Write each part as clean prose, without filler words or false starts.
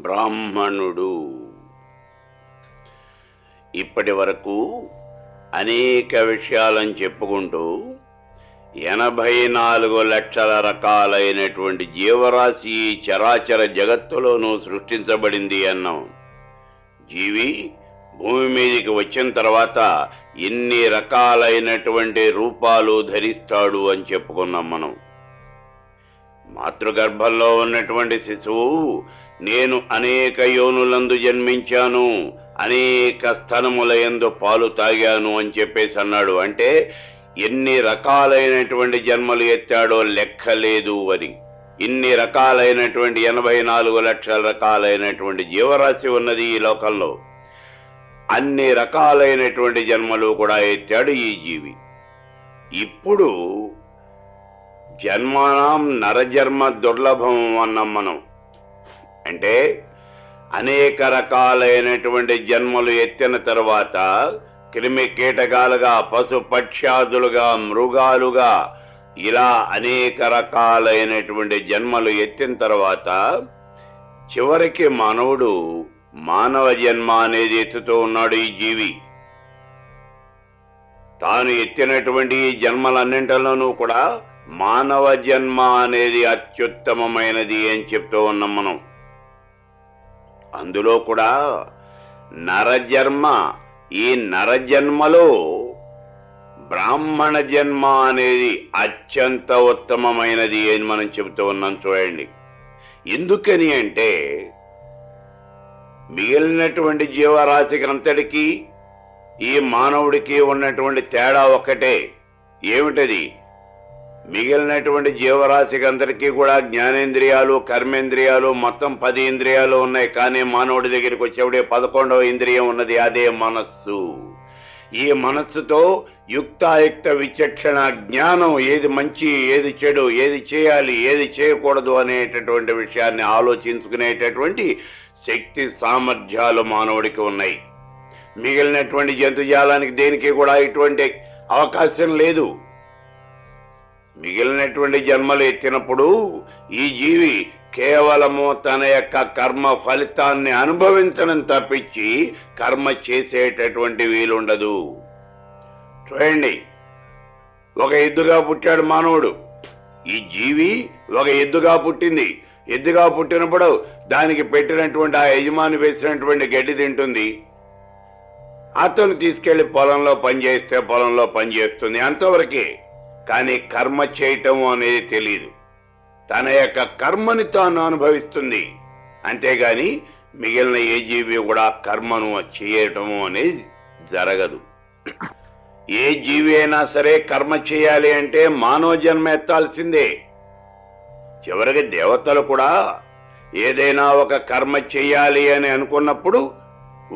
బ్రాహ్మణుడు. ఇప్పటి వరకు అనేక విషయాలను చెప్పుకుంటూ 84 లక్షల రకాలైనటువంటి జీవరాశి చరాచర జగత్తులోనూ సృష్టించబడింది అన్నాం. జీవి భూమి మీదకి వచ్చిన తర్వాత ఎన్ని రకాలైనటువంటి రూపాలు ధరిస్తాడు అని చెప్పుకున్నాం మనం. మాతృగర్భంలో ఉన్నటువంటి శిశువు నేను అనేక యోనులందు జన్మించాను, అనేక స్థనముల యందు పాలు తాగాను అని చెప్పేసి అన్నాడు. అంటే ఎన్ని రకాలైనటువంటి జన్మలు ఎత్తాడో లెక్కలేదు అని. ఇన్ని రకాలైనటువంటి 84 లక్షల రకాలైనటువంటి జీవరాశి ఉన్నది ఈ లోకంలో. అన్ని రకాలైనటువంటి జన్మలు కూడా ఎత్తాడు ఈ జీవి. ఇప్పుడు జన్మనాం నరజన్మ దుర్లభం అన్నాం మనం. అంటే అనేక రకాలైనటువంటి జన్మలు ఎత్తిన తర్వాత క్రిమి కీటకాలుగా, పశు పక్ష్యాదులుగా, మృగాలుగా ఇలా అనేక రకాలైనటువంటి జన్మలు ఎత్తిన తర్వాత చివరికి మానవుడు మానవ జన్మ అనేది ఎత్తుతూ ఉన్నాడు ఈ జీవి. తాను ఎత్తినటువంటి ఈ జన్మలన్నింటిలోనూ కూడా మానవ జన్మ అనేది అత్యుత్తమమైనది అని చెప్తూ ఉన్నాం మనం. అందులో కూడా నరజన్మ, ఈ నరజన్మలో బ్రాహ్మణ జన్మ అనేది అత్యంత ఉత్తమమైనది అని మనం చెబుతూ ఉన్నాం. చూడండి, ఎందుకని అంటే మిగిలినటువంటి జీవరాశికి అంతటికీ ఈ మానవుడికి ఉన్నటువంటి తేడా ఒక్కటే. ఏమిటది? మిగిలినటువంటి జీవరాశికి అందరికీ కూడా జ్ఞానేంద్రియాలు, కర్మేంద్రియాలు, మొత్తం 10 ఇంద్రియాలు ఉన్నాయి. కానీ మానవుడి దగ్గరికి వచ్చేప్పుడే 11వ ఇంద్రియం ఉన్నది, అదే మనస్సు. ఈ మనస్సుతో యుక్తాయుక్త విచక్షణ జ్ఞానం, ఏది మంచి, ఏది చెడు, ఏది చేయాలి, ఏది చేయకూడదు అనేటటువంటి విషయాన్ని ఆలోచించుకునేటటువంటి శక్తి సామర్థ్యాలు మానవుడికి ఉన్నాయి. మిగిలినటువంటి జంతుజాలానికి దేనికి కూడా ఇటువంటి అవకాశం లేదు. మిగిలినటువంటి జన్మలు ఎత్తినప్పుడు ఈ జీవి కేవలము తన యొక్క కర్మ ఫలితాన్ని అనుభవించడం తప్పించి కర్మ చేసేటటువంటి వీలుండదు. చూడండి, ఒక ఎద్దుగా పుట్టాడు మానవుడు. ఈ జీవి ఒక ఎద్దుగా పుట్టింది. ఎద్దుగా పుట్టినప్పుడు దానికి పెట్టినటువంటి ఆ యజమాని వేసినటువంటి గడ్డి తింటుంది. అతను తీసుకెళ్లి పొలంలో పనిచేస్తే పొలంలో పనిచేస్తుంది, అంతవరకే. కానీ కర్మ చేయటం అనేది తెలియదు. తన యొక్క కర్మని తాను అనుభవిస్తుంది, అంతేగాని మిగిలిన ఏ జీవి కూడా కర్మను చేయటము అనేది జరగదు. ఏ జీవి అయినా సరే కర్మ చేయాలి అంటే మానవ జన్మ ఎత్తాల్సిందే. చివరికి దేవతలు కూడా ఏదైనా ఒక కర్మ చెయ్యాలి అని అనుకున్నప్పుడు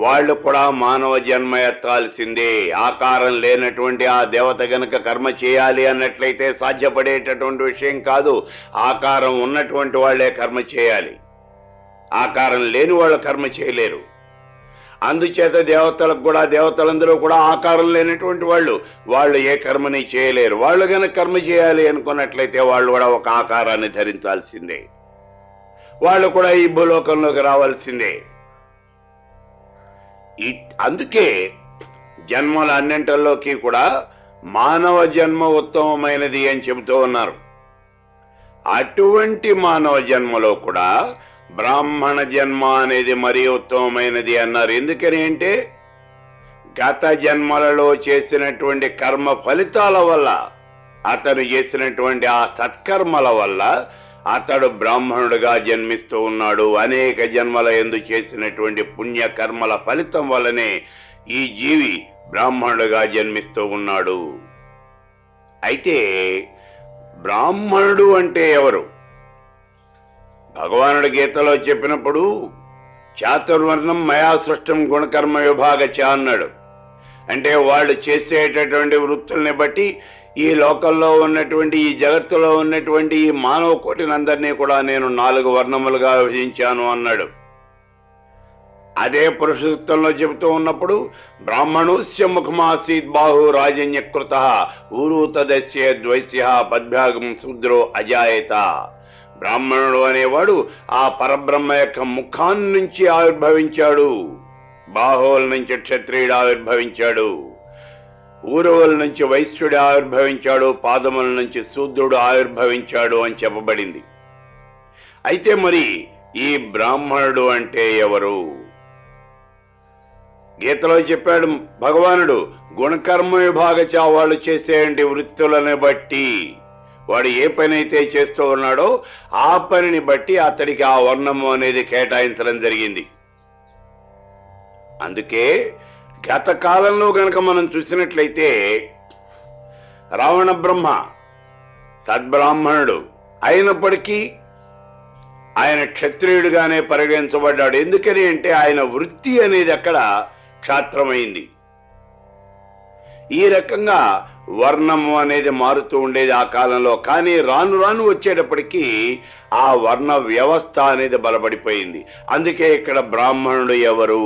వాళ్ళు కూడా మానవ జన్మ ఎత్తాల్సిందే. ఆకారం లేనటువంటి ఆ దేవత గనక కర్మ చేయాలి అన్నట్లయితే సాధ్యపడేటటువంటి విషయం కాదు. ఆకారం ఉన్నటువంటి వాళ్లే కర్మ చేయాలి, ఆకారం లేని వాళ్ళు కర్మ చేయలేరు. అందుచేత దేవతలకు కూడా, దేవతలందరూ కూడా ఆకారం లేనటువంటి వాళ్ళు ఏ కర్మని చేయలేరు. వాళ్ళు గనక కర్మ చేయాలి అనుకున్నట్లయితే వాళ్ళు కూడా ఒక ఆకారాన్ని ధరించాల్సిందే. వాళ్ళు కూడా ఈ భూలోకంలోకి రావాల్సిందే. అందుకే జన్మల అన్నింటిలోకి కూడా మానవ జన్మ ఉత్తమమైనది అని చెబుతూ ఉన్నారు. అటువంటి మానవ జన్మలో కూడా బ్రాహ్మణ జన్మ అనేది మరీ ఉత్తమమైనది అన్నారు. ఎందుకని అంటే గత జన్మలలో చేసినటువంటి కర్మ ఫలితాల వల్ల, అతను చేసినటువంటి ఆ సత్కర్మల వల్ల అతడు బ్రాహ్మణుడిగా జన్మిస్తూ ఉన్నాడు. అనేక జన్మల యందు చేసినటువంటి పుణ్యకర్మల ఫలితం వల్లనే ఈ జీవి బ్రాహ్మణుడిగా జన్మిస్తూ ఉన్నాడు. అయితే బ్రాహ్మణుడు అంటే ఎవరు? భగవానుడి గీతలో చెప్పినప్పుడు చాతుర్వర్ణం మయా సృష్టం గుణకర్మ విభాగచ అన్నాడు. అంటే వాళ్ళు చేసేటటువంటి వృత్తుల్ని బట్టి ఈ లోకంలో ఉన్నటువంటి, ఈ జగత్తులో ఉన్నటువంటి ఈ మానవ కోటినందరినీ కూడా నేను 4 వర్ణములుగా విభజించాను అన్నాడు. అదే పురుష సూక్తంలో చెబుతూ ఉన్నప్పుడు బ్రాహ్మణోస్య ముఖమాసీత్ బాహు రాజన్యకృత ఊరూతదస్య ద్వైస్య పద్భ్యాగం శూద్రో అజాయత. బ్రాహ్మణుడు అనేవాడు ఆ పరబ్రహ్మ యొక్క ముఖాన్ని నుంచి ఆవిర్భవించాడు. బాహువుల నుంచి క్షత్రియుడు ఆవిర్భవించాడు, ఊరవుల నుంచి వైశ్యుడు ఆవిర్భవించాడు, పాదముల నుంచి శూద్రుడు ఆవిర్భవించాడు అని చెప్పబడింది. అయితే మరి ఈ బ్రాహ్మణుడు అంటే ఎవరు? గీతలో చెప్పాడు భగవానుడు, గుణకర్మ విభాగచ, వాళ్ళు చేసేంటి వృత్తులను బట్టి, వాడు ఏ పని అయితే చేస్తూ ఉన్నాడో ఆ పనిని బట్టి అతడికి ఆ వర్ణము అనేది కేటాయించడం జరిగింది. అందుకే గత కాలంలో గనక మనం చూసినట్లయితే రావణ బ్రహ్మ సద్బ్రాహ్మణుడు అయినప్పటికీ ఆయన క్షత్రియుడిగానే పరిగణించబడ్డాడు. ఎందుకని అంటే ఆయన వృత్తి అనేది అక్కడ క్షాత్రమైంది. ఈ రకంగా వర్ణము అనేది మారుతూ ఉండేది ఆ కాలంలో. కానీ రాను రాను వచ్చేటప్పటికీ ఆ వర్ణ వ్యవస్థ అనేది బలపడిపోయింది. అందుకే ఇక్కడ బ్రాహ్మణుడు ఎవరు?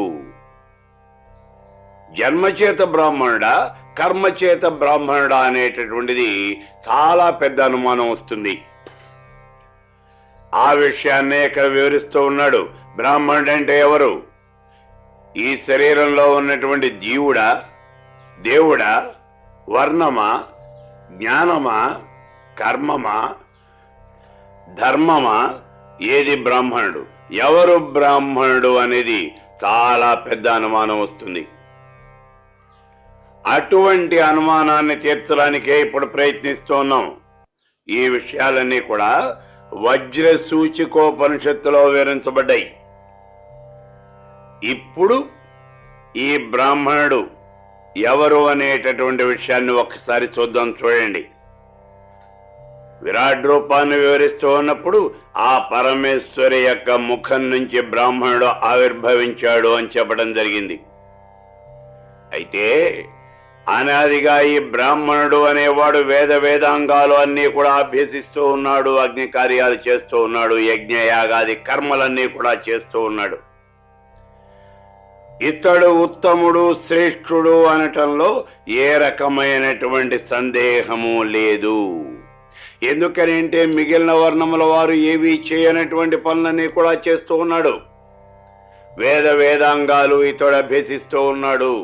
జన్మచేత బ్రాహ్మణుడా, కర్మచేత బ్రాహ్మణుడా అనేటటువంటిది చాలా పెద్ద అనుమానం వస్తుంది. ఆ విషయాన్నే ఇక్కడ వివరిస్తూ ఉన్నాడు. బ్రాహ్మణుడు అంటే ఎవరు? ఈ శరీరంలో ఉన్నటువంటి జీవుడా, దేవుడా, వర్ణమా, జ్ఞానమా, కర్మమా, ధర్మమా? ఏది బ్రాహ్మణుడు? ఎవరు బ్రాహ్మణుడు అనేది చాలా పెద్ద అనుమానం వస్తుంది. అటువంటి అనుమానాన్ని తీర్చడానికే ఇప్పుడు ప్రయత్నిస్తూ ఉన్నాం. ఈ విషయాలన్నీ కూడా వజ్ర సూచికోపనిషత్తులో వివరించబడ్డాయి. ఇప్పుడు ఈ బ్రాహ్మణుడు ఎవరు అనేటటువంటి విషయాన్ని ఒక్కసారి చూద్దాం. చూడండి, విరాట్ రూపాన్ని వివరిస్తూ ఉన్నప్పుడు ఆ పరమేశ్వరి యొక్క ముఖం నుంచి బ్రాహ్మణుడు ఆవిర్భవించాడు అని చెప్పడం జరిగింది. అయితే అనాదిగా ఈ బ్రాహ్మణుడు అనేవాడు వేదాంగాలు అన్ని కూడా అభ్యసిస్తూ ఉన్నాడు, అగ్ని కార్యాలు చేస్తూ ఉన్నాడు, యజ్ఞయాగాది కర్మలన్నీ కూడా చేస్తూ ఉన్నాడు. ఇతడు ఉత్తముడు, శ్రేష్ఠుడు అనటంలో ఏ రకమైనటువంటి సందేహము లేదు. ఎందుకని అంటే మిగిలిన వర్ణముల వారు ఏవి చేయనటువంటి పనులన్నీ కూడా చేస్తూ ఉన్నాడు. వేదాంగాలు ఇతడు అభ్యసిస్తూ ఉన్నాడు.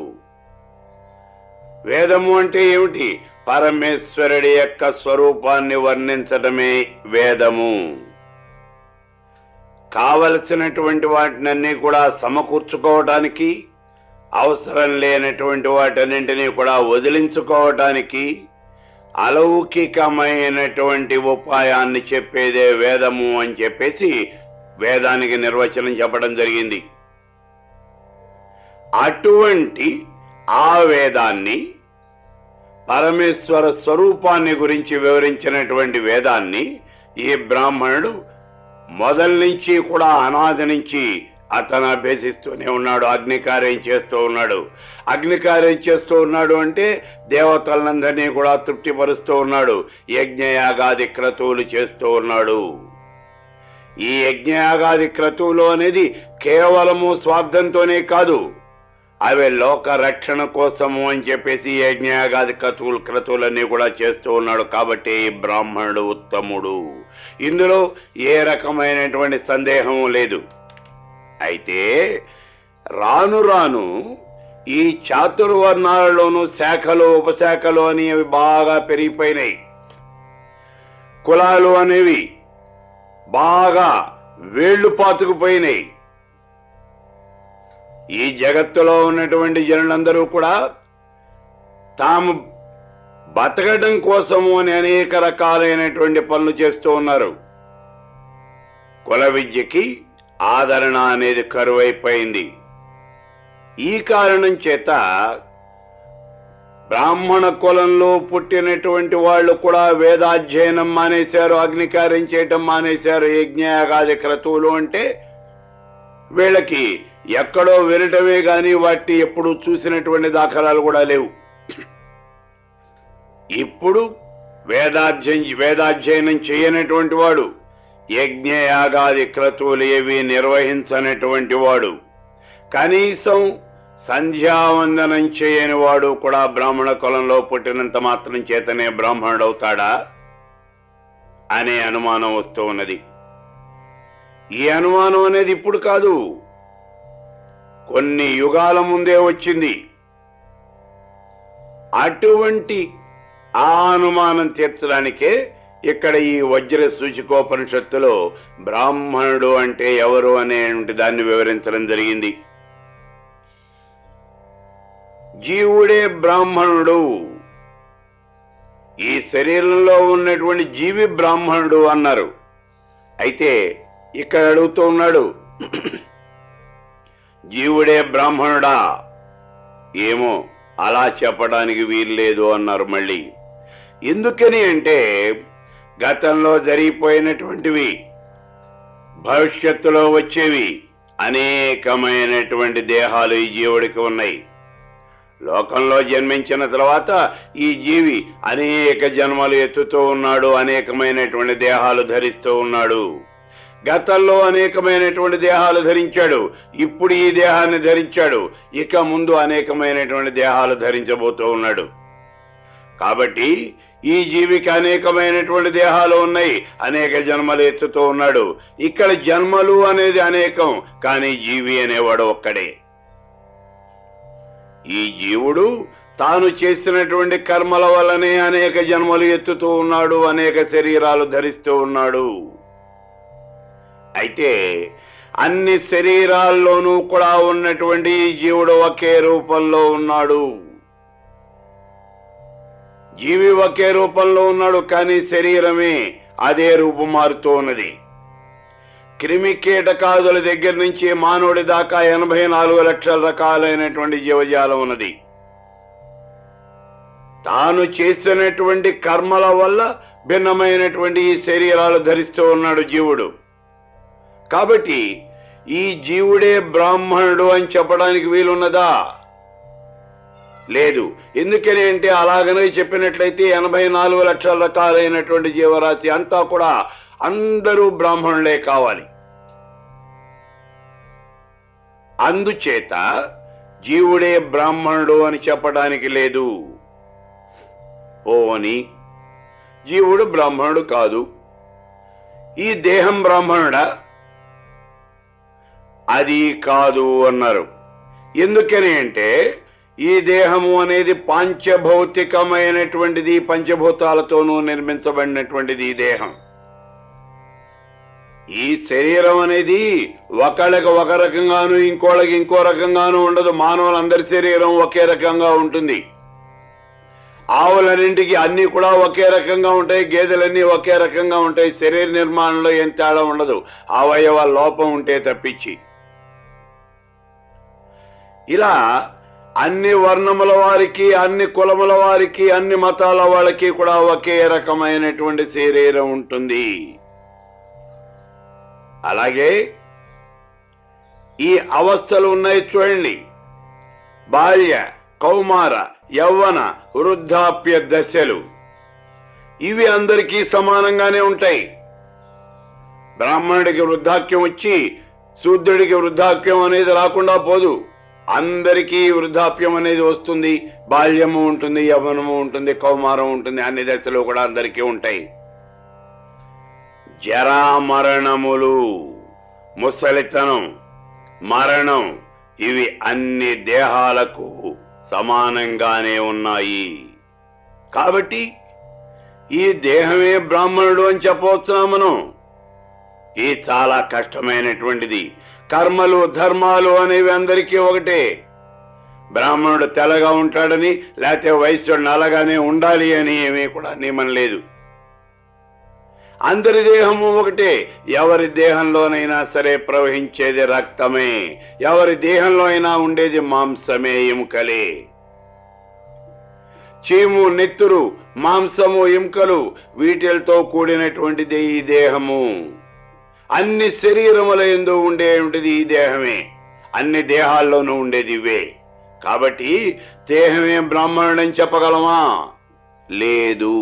వేదము అంటే ఏమిటి? పరమేశ్వరుడి యొక్క స్వరూపాన్ని వర్ణించడమే వేదము. కావలసినటువంటి వాటినన్నీ కూడా సమకూర్చుకోవటానికి, అవసరం లేనటువంటి వాటన్నింటినీ కూడా వదిలించుకోవటానికి అలౌకికమైనటువంటి ఉపాయాన్ని చెప్పేదే వేదము అని చెప్పేసి వేదానికి నిర్వచనం చెప్పడం జరిగింది. అటువంటి ఆ వేదాన్ని, పరమేశ్వర స్వరూపాన్ని గురించి వివరించినటువంటి వేదాన్ని ఈ బ్రాహ్మణుడు మొదల నుంచి కూడా అనాది నుంచి అతను అభ్యసిస్తూనే ఉన్నాడు. అగ్నికార్యం చేస్తూ ఉన్నాడు. అగ్నికార్యం చేస్తూ ఉన్నాడు అంటే దేవతలందరినీ కూడా తృప్తిపరుస్తూ ఉన్నాడు. యజ్ఞయాగాది క్రతువులు చేస్తూ ఉన్నాడు. ఈ యజ్ఞయాగాది క్రతువులు అనేది కేవలము స్వార్థంతోనే కాదు, అవి లోక రక్షణ కోసము అని చెప్పేసి యజ్ఞయాగాది క్రతువులన్నీ కూడా చేస్తూ ఉన్నాడు. కాబట్టి ఈ బ్రాహ్మణుడు ఉత్తముడు, ఇందులో ఏ రకమైనటువంటి సందేహము లేదు. అయితే రాను రాను ఈ చాతుర్వర్ణాలలోనూ శాఖలు, ఉపశాఖలు అనేవి బాగా పెరిగిపోయినాయి. కులాలు అనేవి బాగా వేళ్లు పాతుకుపోయినాయి. ఈ జగత్తులో ఉన్నటువంటి జనులందరూ కూడా తాము బతకడం కోసము అని అనేక రకాలైనటువంటి పనులు చేస్తూ ఉన్నారు. కుల విద్యకి ఆదరణ అనేది కరువైపోయింది. ఈ కారణం చేత బ్రాహ్మణ కులంలో పుట్టినటువంటి వాళ్ళు కూడా వేదాధ్యయనం మానేశారు, అగ్నికార్యం చేయటం మానేశారు. యజ్ఞయాగాది క్రతువులు అంటే వీళ్ళకి ఎక్కడో వినటమే గాని వాటిని ఎప్పుడు చూసినటువంటి దాఖలాలు కూడా లేవు. ఇప్పుడు వేదాధ్యయనం చేయనటువంటి వాడు, యజ్ఞయాగాది క్రతువులు ఏవి నిర్వహించనటువంటి వాడు, కనీసం సంధ్యావందనం చేయని వాడు కూడా బ్రాహ్మణ కులంలో పుట్టినంత మాత్రం చేతనే బ్రాహ్మణుడవుతాడా అనే అనుమానం వస్తూ ఉన్నది. ఈ అనుమానం అనేది ఇప్పుడు కాదు, కొన్ని యుగాల ముందే వచ్చింది. అటువంటి ఆ అనుమానం తీర్చడానికే ఇక్కడ ఈ వజ్ర సూచికోపనిషత్తులో బ్రాహ్మణుడు అంటే ఎవరు అనేటువంటి దాన్ని వివరించడం జరిగింది. జీవుడే బ్రాహ్మణుడు, ఈ శరీరంలో ఉన్నటువంటి జీవి బ్రాహ్మణుడు అన్నారు. అయితే ఇక్కడ అడుగుతూ ఉన్నాడు, జీవుడే బ్రాహ్మణుడా? ఏమో, అలా చెప్పడానికి వీల్లేదు అన్నారు. మళ్ళీ ఎందుకని అంటే గతంలో జరిగిపోయినటువంటివి, భవిష్యత్తులో వచ్చేవి అనేకమైనటువంటి దేహాలు ఈ జీవుడికి ఉన్నాయి. లోకంలో జన్మించిన తర్వాత ఈ జీవి అనేక జన్మలు ఎత్తుతూ ఉన్నాడు, అనేకమైనటువంటి దేహాలు ధరిస్తూ ఉన్నాడు. గతంలో అనేకమైనటువంటి దేహాలు ధరించాడు, ఇప్పుడు ఈ దేహాన్ని ధరించాడు, ఇక ముందు అనేకమైనటువంటి దేహాలు ధరించబోతూ ఉన్నాడు. కాబట్టి ఈ జీవికి అనేకమైనటువంటి దేహాలు ఉన్నాయి, అనేక జన్మలు ఎత్తుతూ ఉన్నాడు. ఇక్కడ జన్మలు అనేది అనేకం, కానీ జీవి అనేవాడు ఒక్కడే. ఈ జీవుడు తాను చేసినటువంటి కర్మల వల్లనే అనేక జన్మలు ఎత్తుతూ ఉన్నాడు, అనేక శరీరాలు ధరిస్తూ ఉన్నాడు. అయితే అన్ని శరీరాల్లోనూ కూడా ఉన్నటువంటి ఈ జీవుడు ఒకే రూపంలో ఉన్నాడు. జీవి ఒకే రూపంలో ఉన్నాడు, కానీ శరీరమే అదే రూపం మారుతూ ఉన్నది. క్రిమి కీటకాదుల దగ్గర నుంచి మానవుడి దాకా 84 లక్షల రకాలైనటువంటి జీవజాలం ఉన్నది. తాను చేసినటువంటి కర్మల వల్ల భిన్నమైనటువంటి ఈ శరీరాలు ధరిస్తూ ఉన్నాడు జీవుడు. కాబట్టి ఈ జీవుడే బ్రాహ్మణుడు అని చెప్పడానికి వీలున్నదా? లేదు. ఎందుకని అంటే అలాగనే చెప్పినట్లయితే 84 లక్షల రకాలైనటువంటి జీవరాశి అంతా కూడా అందరూ బ్రాహ్మణులే కావాలి. అందుచేత జీవుడే బ్రాహ్మణుడు అని చెప్పడానికి లేదు. పోని జీవుడు బ్రాహ్మణుడు కాదు, ఈ దేహం బ్రాహ్మణుడా? అది కాదు అన్నారు. ఎందుకని అంటే ఈ దేహము అనేది పాంచభౌతికమైనటువంటిది, పంచభూతాలతోనూ నిర్మించబడినటువంటిది ఈ దేహం. ఈ శరీరం అనేది ఒకళ్ళకి ఒక రకంగాను ఇంకోళ్ళకి ఇంకో రకంగాను ఉండదు. మానవులందరి శరీరం ఒకే రకంగా ఉంటుంది. ఆవులన్నింటికి అన్ని కూడా ఒకే రకంగా ఉంటాయి, గేదెలన్నీ ఒకే రకంగా ఉంటాయి. శరీర నిర్మాణంలో ఏం తేడా ఉండదు, అవయవ లోపం ఉంటే తప్పించి. ఇలా అన్ని వర్ణముల వారికి, అన్ని కులముల వారికి, అన్ని మతాల వాళ్ళకి కూడా ఒకే రకమైనటువంటి శరీరం ఉంటుంది. అలాగే ఈ అవస్థలు ఉన్నాయి చూడండి, బాల్య, కౌమార, యవ్వన, వృద్ధాప్య దశలు. ఇవి అందరికీ సమానంగానే ఉంటాయి. బ్రాహ్మణుడికి వృద్ధాప్యం వచ్చి శూద్రుడికి వృద్ధాప్యం అనేది రాకుండా పోదు. అందరికీ వృద్ధాప్యం అనేది వస్తుంది. బాల్యము ఉంటుంది, యవ్వనము ఉంటుంది, కౌమారం ఉంటుంది, అన్ని దశలు కూడా అందరికీ ఉంటాయి. జరా మరణములు, ముసలితనం, మరణం, ఇవి అన్ని దేహాలకు సమానంగానే ఉన్నాయి. కాబట్టి ఈ దేహమే బ్రాహ్మణుడు అని చెప్పవచ్చునా మనం? ఇది చాలా కష్టమైనటువంటిది. కర్మలు, ధర్మాలు అనేవి అందరికీ ఒకటే. బ్రాహ్మణుడు తెల్లగా ఉంటాడని, లేకపోతే వైశ్యుడు నల్లగానే ఉండాలి అని ఏమీ కూడా నియమం లేదు. అందరి దేహము ఒకటే. ఎవరి దేహంలోనైనా సరే ప్రవహించేది రక్తమే, ఎవరి దేహంలో అయినా ఉండేది మాంసమే, ఎముకలే. చీము, నెత్తురు, మాంసము, ఎముకలు, వీటితో కూడినటువంటిది ఈ దేహము. అన్ని శరీరముల యందు ఉండేటువంటిది ఈ దేహమే, అన్ని దేహాల్లోనూ ఉండేది ఇవే. కాబట్టి దేహమే బ్రాహ్మణుడని చెప్పగలమా? లేదు.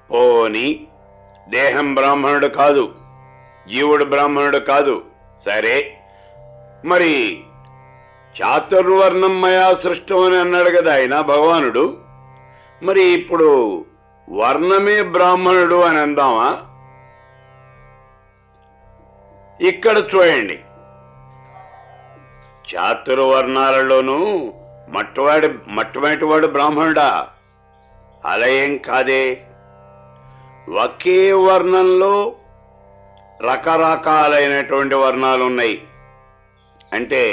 పోని దేహం బ్రాహ్మణుడు కాదు, జీవుడు బ్రాహ్మణుడు కాదు. సరే, మరి చాతుర్వర్ణం మయా సృష్టం అని అన్నాడు కదా ఆయన భగవానుడు. మరి ఇప్పుడు వర్ణమే బ్రాహ్మణుడు అని అందామా? ఇక్కడ చూడండి, చాతుర్వర్ణాలలోనూ మొట్టమొదటివాడు బ్రాహ్మణుడా? అలా ఏం కాదే. ఒకే వర్ణంలో రకరకాలైనటువంటి వర్ణాలు ఉన్నాయి. అంటే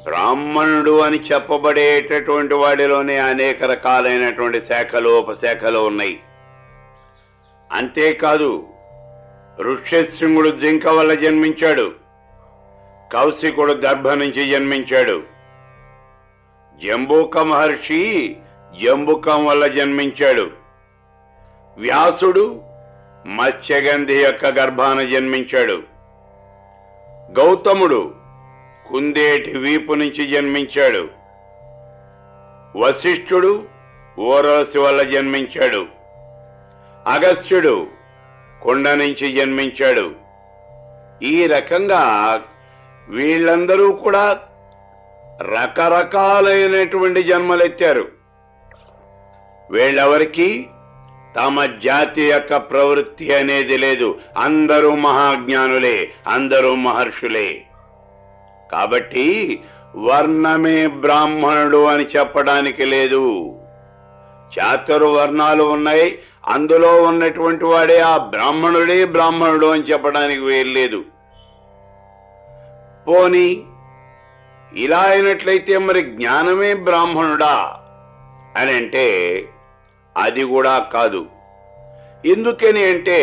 బ్రాహ్మణుడు అని చెప్పబడేటటువంటి వాడిలోనే అనేక రకాలైనటువంటి శాఖలు ఉపశాఖలు ఉన్నాయి. అంతేకాదు, ఋష్యశృంగుడు జింక వల్ల జన్మించాడు, కౌశికుడు దర్భ నుంచి జన్మించాడు, జంబూక మహర్షి జంబుకం వల్ల జన్మించాడు, వ్యాసుడు మత్స్యగంధి యొక్క గర్భాన జన్మించాడు, గౌతముడు కుందేటి వీపు నుంచి జన్మించాడు, వశిష్ఠుడు ఓరవసి వల్ల జన్మించాడు, అగస్త్యుడు కొండ నుంచి జన్మించాడు. ఈ రకంగా వీళ్ళందరూ కూడా రకరకాలైనటువంటి జన్మలెత్తారు. వీళ్ళెవరికి తమ జాతి యొక్క ప్రవృత్తి అనేది లేదు. అందరూ మహాజ్ఞానులే, అందరూ మహర్షులే. కాబట్టి వర్ణమే బ్రాహ్మణుడు అని చెప్పడానికి లేదు. చాతుర్వర్ణాలు ఉన్నాయి, అందులో ఉన్నటువంటి వాడే ఆ బ్రాహ్మణుడే బ్రాహ్మణుడు అని చెప్పడానికి వీల్లేదు. పోనీ ఇలా అయినట్లయితే మరి జ్ఞానమే బ్రాహ్మణుడా అని అంటే అది కూడా కాదు. ఎందుకని అంటే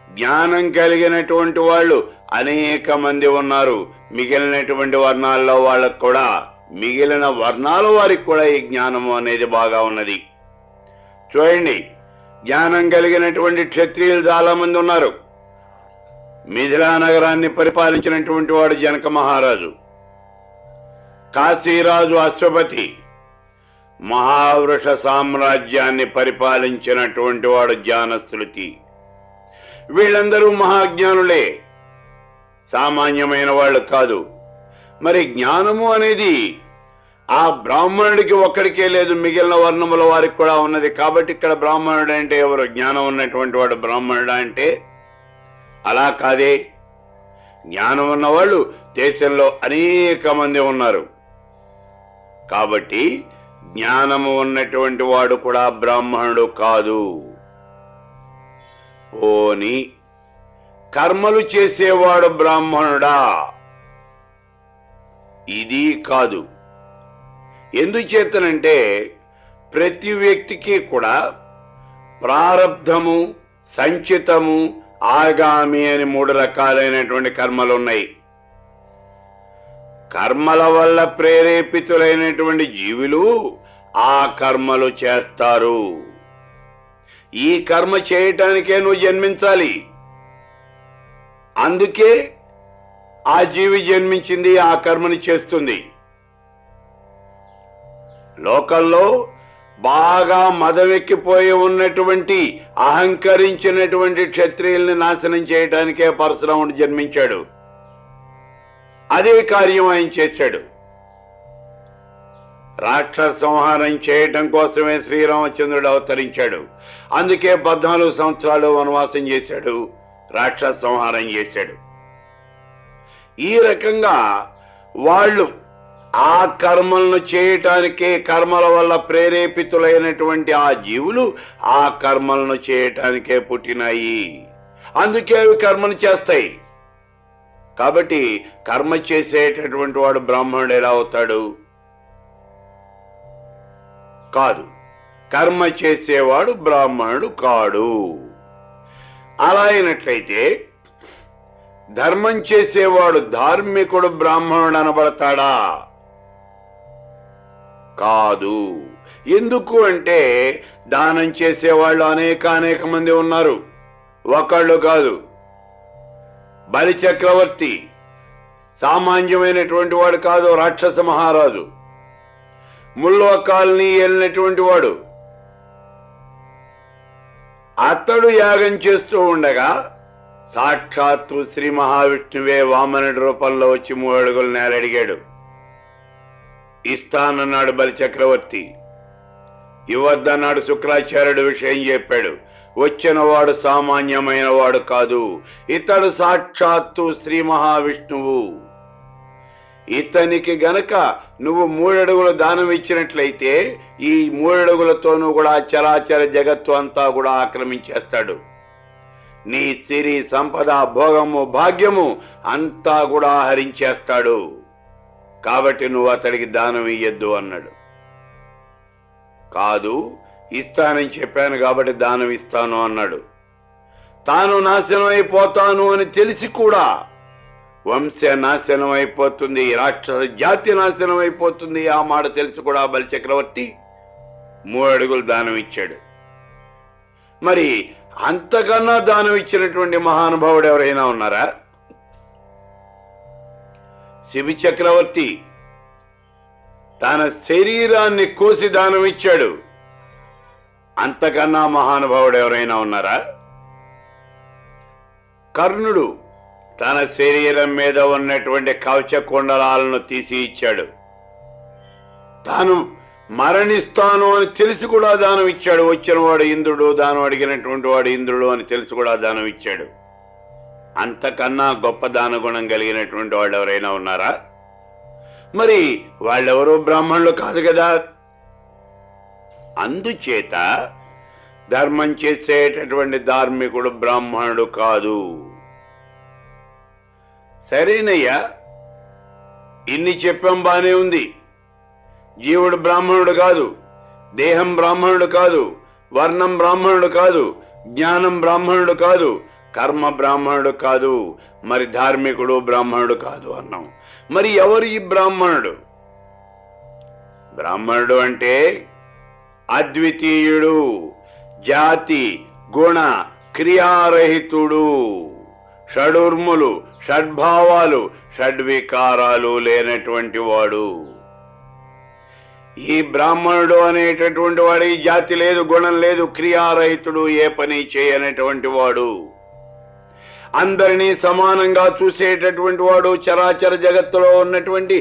జ్ఞానం కలిగినటువంటి వాళ్ళు అనేక మంది ఉన్నారు. మిగిలినటువంటి వర్ణాల్లో వాళ్ళకు కూడా, మిగిలిన వర్ణాల వారికి కూడా ఈ జ్ఞానము అనేది బాగా ఉన్నది. చూడండి, జ్ఞానం కలిగినటువంటి క్షత్రియులు చాలా మంది ఉన్నారు. మిథిలా నగరాన్ని పరిపాలించినటువంటి వాడు జనక మహారాజు, కాశీరాజు అశ్వపతి, మహావృష సామ్రాజ్యాన్ని పరిపాలించినటువంటి వాడు జానశ్రుతి. వీళ్ళందరూ మహాజ్ఞానులే, సామాన్యమైన వాళ్ళు కాదు. మరి జ్ఞానము అనేది ఆ బ్రాహ్మణుడికి ఒక్కడికే లేదు, మిగిలిన వర్ణముల వారికి కూడా ఉన్నది. కాబట్టి ఇక్కడ బ్రాహ్మణుడు అంటే ఎవరు? జ్ఞానం ఉన్నటువంటి వాడు బ్రాహ్మణుడు అంటే అలా కాదే. జ్ఞానం ఉన్నవాళ్ళు దేశంలో అనేక మంది ఉన్నారు. కాబట్టి జ్ఞానము ఉన్నటువంటి వాడు కూడా బ్రాహ్మణుడు కాదు. పోని కర్మలు చేసేవాడు బ్రాహ్మణుడా? ఇది కాదు. ఎందుచేతనంటే ప్రతి వ్యక్తికి కూడా ప్రారబ్ధము, సంచితము, ఆగామి అని 3 రకాలైనటువంటి కర్మలు ఉన్నాయి. కర్మల వల్ల ప్రేరేపితులైనటువంటి జీవులు ఆ కర్మలు చేస్తారు. ఈ కర్మ చేయటానికే నువ్వు జన్మించాలి. అందుకే ఆ జీవి జన్మించింది, ఆ కర్మని చేస్తుంది. లోకంలో బాగా మదవెక్కిపోయి ఉన్నటువంటి అహంకరించినటువంటి క్షత్రియుల్ని నాశనం చేయడానికే పరశురాముడు జన్మించాడు. అదే కార్యం ఆయన చేశాడు. రాక్షస సంహారం చేయటం కోసమే శ్రీరామచంద్రుడు అవతరించాడు. అందుకే 14 సంవత్సరాలు వనవాసం చేశాడు, రాక్షస సంహారం చేశాడు. ఈ రకంగా వాళ్ళు ఆ కర్మలను చేయటానికే, కర్మల వల్ల ప్రేరేపితులైనటువంటి ఆ జీవులు ఆ కర్మలను చేయటానికే పుట్టినాయి. అందుకే అవి కర్మను చేస్తాయి. కాబట్టి కర్మ చేసేటటువంటి వాడు బ్రాహ్మణుడు ఎలా అవుతాడు? కాదు, కర్మ చేసేవాడు బ్రాహ్మణుడు కాడు. అలా అయినట్లయితే ధర్మం చేసేవాడు ధార్మికుడు బ్రాహ్మణుడు అనబడతాడా? కాదు. ఎందుకు అంటే దానం చేసేవాళ్ళు అనేక మంది ఉన్నారు, ఒకళ్ళు కాదు. బలి చక్రవర్తి సామాన్యమైనటువంటి వాడు కాదు, రాక్షస మహారాజు. ముల్లోకాల్ని ఏలినటువంటి వాడు. అతడు యాగం చేస్తూ ఉండగా సాక్షాత్తు శ్రీ మహావిష్ణువే వామనుడి రూపంలో వచ్చి 3 అడుగులు నేల అడిగాడు. ఇస్తానన్నాడు బలి చక్రవర్తి. ఇవ్వద్దన్నాడు శుక్రాచార్యుడు. విషయం చెప్పాడు. వచ్చినవాడు సామాన్యమైన వాడు కాదు. ఇతడు సాక్షాత్తు శ్రీ మహావిష్ణువు. ఇతనికి గనక నువ్వు 3 అడుగులు దానం ఇచ్చినట్లయితే ఈ 3 అడుగులతోనూ కూడా చరాచర జగత్తు అంతా కూడా ఆక్రమించేస్తాడు. నీ సిరి సంపద భోగము భాగ్యము అంతా కూడా హరించేస్తాడు. కాబట్టి నువ్వు అతడికి దానం ఇయ్యద్దు అన్నాడు. కాదు, ఇస్తానని చెప్పాను కాబట్టి దానం ఇస్తాను అన్నాడు. తాను నాశనం అయిపోతాను అని తెలిసి కూడా వంశ నాశనం అయిపోతుంది, రాక్షస జాతి నాశనం అయిపోతుంది ఆ మాట తెలిసి కూడా బలి చక్రవర్తి 3 అడుగులు దానం ఇచ్చాడు. మరి అంతకన్నా దానం ఇచ్చినటువంటి మహానుభావుడు ఎవరైనా ఉన్నారా? శిబి చక్రవర్తి తన శరీరాన్ని కోసి దానం ఇచ్చాడు. అంతకన్నా మహానుభావుడు ఎవరైనా ఉన్నారా? కర్ణుడు తన శరీరం మీద ఉన్నటువంటి కవచ కుండలాలను తీసి ఇచ్చాడు. తాను మరణిస్తాను అని తెలిసి కూడా దానం ఇచ్చాడు. వచ్చినవాడు ఇంద్రుడు, దానం అడిగినటువంటి వాడు ఇంద్రుడు అని తెలిసి కూడా దానం ఇచ్చాడు. అంతకన్నా గొప్ప దాన గుణం కలిగినటువంటి వాళ్ళు ఎవరైనా ఉన్నారా? మరి వాళ్ళెవరూ బ్రాహ్మణులు కాదు కదా. అందుచేత ధర్మం చేసేటటువంటి ధార్మికుడు బ్రాహ్మణుడు కాదు. సరేనయ్యా, ఇన్ని చెప్పాం, బానే ఉంది. జీవుడు బ్రాహ్మణుడు కాదు, దేహం బ్రాహ్మణుడు కాదు, వర్ణం బ్రాహ్మణుడు కాదు, జ్ఞానం బ్రాహ్మణుడు కాదు, కర్మ బ్రాహ్మణుడు కాదు, మరి ధార్మికుడు బ్రాహ్మణుడు కాదు అన్నాం. మరి ఎవరు ఈ బ్రాహ్మణుడు? బ్రాహ్మణుడు అంటే అద్వితీయుడు, జాతి గుణ క్రియారహితుడు, షడుర్ములు షడ్భావాలు షడ్వికారాలు లేనటువంటి వాడు. ఈ బ్రాహ్మణుడు అనేటటువంటి వాడు ఈ జాతి లేదు, గుణం లేదు, క్రియారహితుడు, ఏ పని చేయనటువంటి వాడు, అందరినీ సమానంగా చూసేటటువంటి వాడు, చరాచర జగత్తులో ఉన్నటువంటి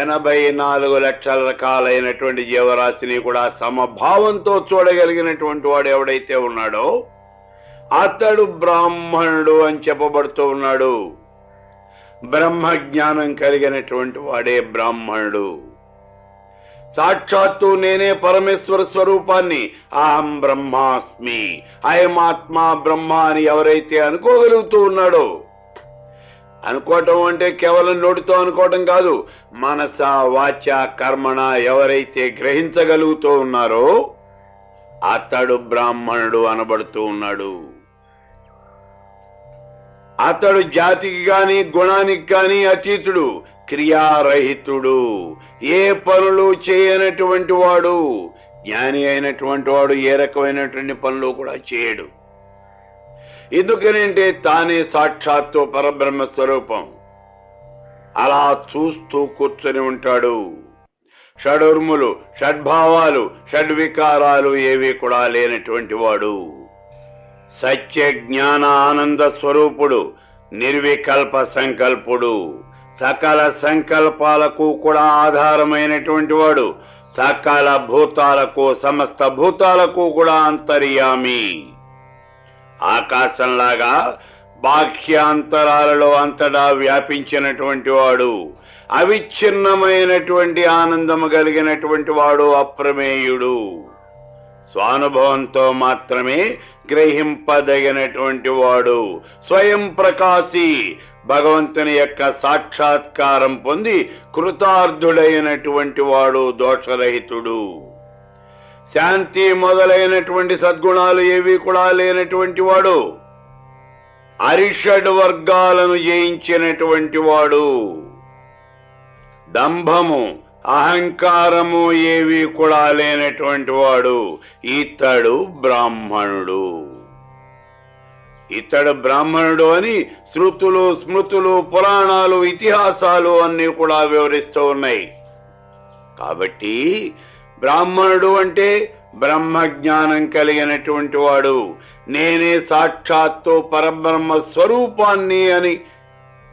84 లక్షల రకాలైనటువంటి జీవరాశిని కూడా సమభావంతో చూడగలిగినటువంటి వాడు ఎవడైతే ఉన్నాడో అతడు బ్రాహ్మణుడు అని చెప్పబడుతూ ఉన్నాడు. బ్రహ్మ జ్ఞానం కలిగినటువంటి వాడే బ్రాహ్మణుడు. సాక్షాత్తు నేనే పరమేశ్వర స్వరూపాన్ని, అహం బ్రహ్మాస్మి, అయమాత్మా బ్రహ్మ అని ఎవరైతే అనుకోగలుగుతూ ఉన్నాడో, అనుకోవటం అంటే కేవలం నోటితో అనుకోవటం కాదు, మనస వాచ కర్మణ ఎవరైతే గ్రహించగలుగుతూ ఉన్నారో అతడు బ్రాహ్మణుడు అనబడుతూ ఉన్నాడు. అతడు జాతికి గాని గుణానికి గాని అతీతుడు, క్రియారహితుడు, ఏ పనులు చేయనటువంటి వాడు. జ్ఞాని అయినటువంటి వాడు ఏ రకమైనటువంటి పనులు కూడా చేయడు. ఎందుకనంటే తానే సాక్షాత్తు పరబ్రహ్మ స్వరూపం. అలా చూస్తూ కూర్చొని ఉంటాడు. షడుర్ములు షడ్భావాలు షడ్వికారాలు ఏవి కూడా లేనటువంటి వాడు. సత్య జ్ఞాన ఆనంద స్వరూపుడు, నిర్వికల్ప సంకల్పుడు, సకల సంకల్పాలకు కూడా ఆధారమైనటువంటి వాడు, సకల భూతాలకు సమస్త భూతాలకు కూడా అంతర్యామి. ఆకాశంలాగా బాహ్యాంతరాలలో అంతటా వ్యాపించినటువంటి వాడు, అవిచ్ఛిన్నమైనటువంటి ఆనందము కలిగినటువంటి వాడు, అప్రమేయుడు, స్వానుభవంతో మాత్రమే గ్రహింపదగినటువంటి వాడు, స్వయం ప్రకాశి, భగవంతుని యొక్క సాక్షాత్కారం పొంది కృతార్థుడైనటువంటి వాడు, దోషరహితుడు, శాంతి మొదలైనటువంటి సద్గుణాలు ఏవి కూడా లేనటువంటి వాడు, అరిషడ్ వర్గాలను జయించినటువంటి వాడు, దంభము అహంకారము ఏవి కూడా లేనటువంటి వాడు, ఇతడు బ్రాహ్మణుడు. ఇతడు బ్రాహ్మణుడు అని శృతులు స్మృతులు పురాణాలు ఇతిహాసాలు అన్నీ కూడా వివరిస్తూ ఉన్నాయి. కాబట్టి బ్రాహ్మణుడు అంటే బ్రహ్మ జ్ఞానం కలిగినటువంటి వాడు, నేనే సాక్షాత్తు పరబ్రహ్మ స్వరూపాన్ని అని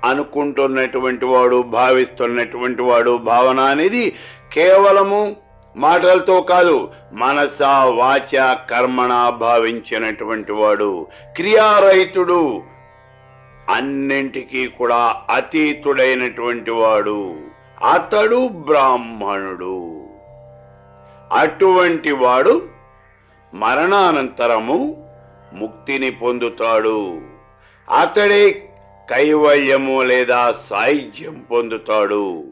అనుకుంటున్నటువంటి వాడు, భావిస్తున్నటువంటి వాడు. భావన అనేది కేవలము మాటలతో కాదు, మనస వాచ కర్మణ భావించినటువంటి వాడు, క్రియారహితుడు, అన్నింటికీ కూడా అతీతుడైనటువంటి వాడు, అతడు బ్రాహ్మణుడు. అటువంటి వాడు మరణానంతరము ముక్తిని పొందుతాడు. అతడే కైవల్యము లేదా సాయుధ్యం పొందుతాడు.